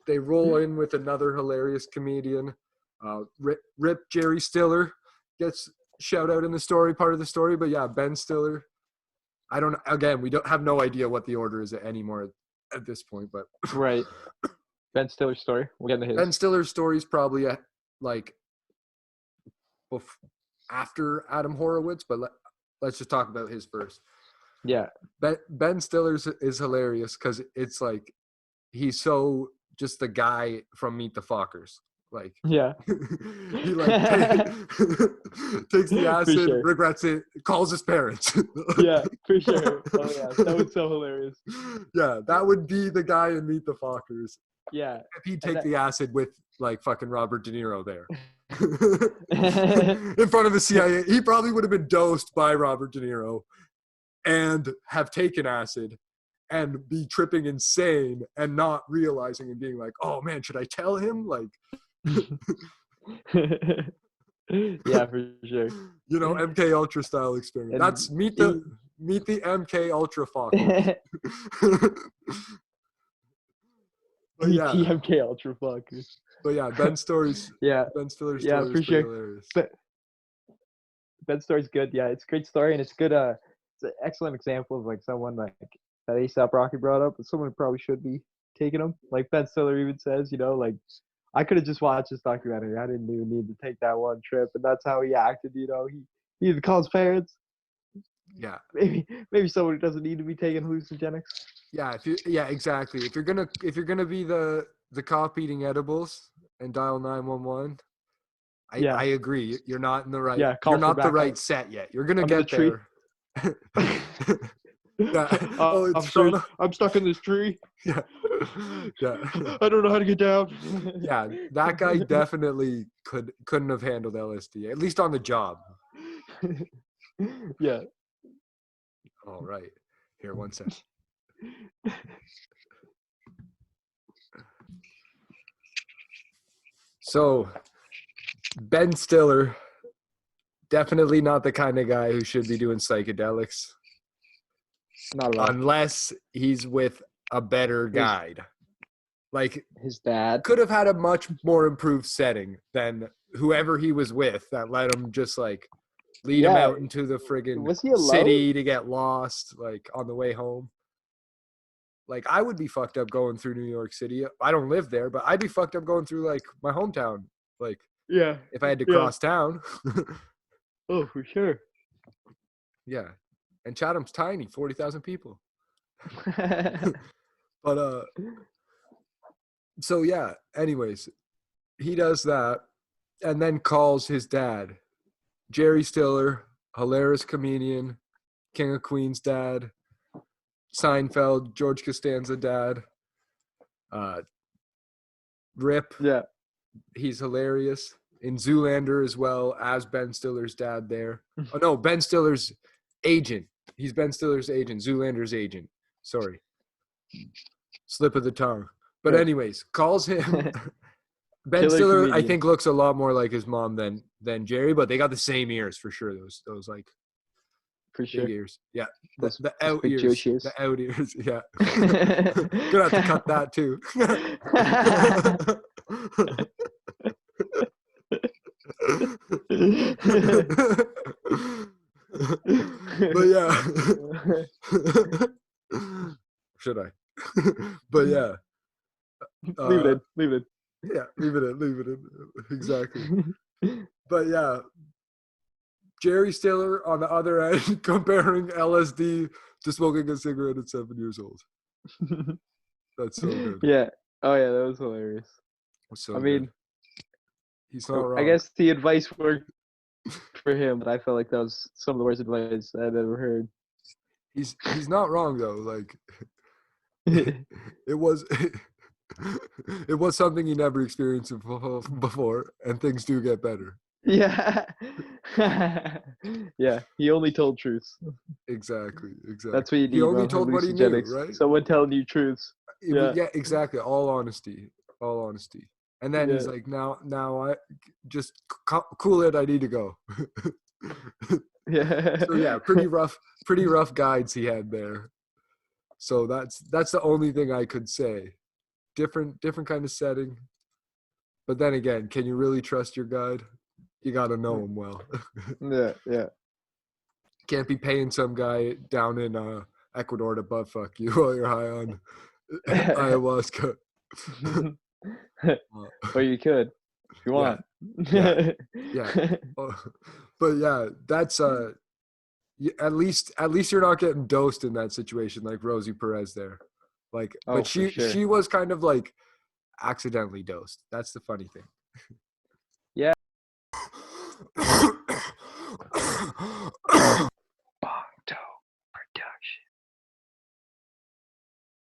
they roll in with another hilarious comedian. Rip Jerry Stiller gets shout out in the story, part of the story. But yeah, Ben Stiller. I don't. Again, we don't have no idea what the order is anymore at this point. But Right. Ben Stiller's story. We'll get into his. Ben Stiller's story is probably after Adam Horowitz, but let's just talk about his first. Yeah. Ben Stiller's is hilarious because it's like he's so just the guy from Meet the Fockers. Like, yeah. He like takes the acid, sure. regrets it, calls his parents. Yeah, for sure. Oh yeah, that was so hilarious. Yeah, that would be the guy in Meet the Fockers. Yeah. If he'd take the acid with like fucking Robert De Niro there. In front of the CIA, he probably would have been dosed by Robert De Niro and have taken acid and be tripping insane and not realizing and being like, oh man, should I tell him? Like, yeah, for sure. You know, MK Ultra style experiment. And that's meet the MK Ultra Fockers. But yeah, MK Ultra Fockers. But yeah, Ben Stiller's for sure. Hilarious. Ben Stiller's good. Yeah, it's a great story, and it's good. It's an excellent example of like someone like that ASAP Rocky brought up, but someone who probably should be taking him. Like Ben Stiller even says, you know, like I could have just watched this documentary. I didn't even need to take that one trip, and that's how he acted. You know, he even calls parents. Yeah. Maybe someone who doesn't need to be taking hallucinogenics. Yeah, exactly. If you're gonna be the cop eating edibles and dial 911, I agree. You're not in the right. Yeah, you're not the right set yet. You're gonna get there. I'm stuck in this tree. Yeah. I don't know how to get down. Yeah, that guy definitely couldn't have handled LSD, at least on the job. Yeah. All right. Here, one second. So, Ben Stiller, definitely not the kind of guy who should be doing psychedelics. Not at all. Unless he's with a better guide. Like, his dad could have had a much more improved setting than whoever he was with that let him just like lead him out into the friggin' city to get lost, like on the way home. Like, I would be fucked up going through New York City. I don't live there, but I'd be fucked up going through like my hometown. Like, if I had to cross town. Oh, for sure. Yeah. And Chatham's tiny, 40,000 people. But, so yeah, anyways, he does that and then calls his dad, Jerry Stiller, hilarious comedian, King of Queens dad, Seinfeld, George Costanza dad, Rip. Yeah. He's hilarious. In Zoolander as well as Ben Stiller's dad there. Oh no, Ben Stiller's agent. He's Ben Stiller's agent, Zoolander's agent. Sorry. Slip of the tongue. But anyways, calls him. Ben Stiller, comedian. I think, looks a lot more like his mom than Jerry, but they got the same ears for sure. Those like for sure ears. Yeah. The out ears. Ears. The out ears. Yeah. Gonna have to cut that too. But yeah. Should I? But yeah. Leave it in. Yeah, leave it in. Exactly. But yeah. Jerry Stiller on the other end comparing LSD to smoking a cigarette at 7 years old. That's so good. Yeah. Oh yeah, that was hilarious. So I mean, he's not wrong. I guess the advice worked for him, but I felt like that was some of the worst advice I've ever heard. He's not wrong though. Like it was something he never experienced before, and things do get better. Yeah. Yeah, he only told truths. Exactly. That's what you need. He only told what he knew, right? Someone telling you truths. Yeah, exactly. All honesty. And then he's like, now I just cool it. I need to go. Yeah. So yeah, pretty rough guides he had there. So that's the only thing I could say different kind of setting. But then again, can you really trust your guide? You got to know him well. Yeah. Can't be paying some guy down in Ecuador to butt fuck you while you're high on ayahuasca. But you could if you want. Yeah. But yeah, that's at least you're not getting dosed in that situation like Rosie Perez there. Like, Oh, but for sure. she was kind of like accidentally dosed. That's the funny thing. Yeah.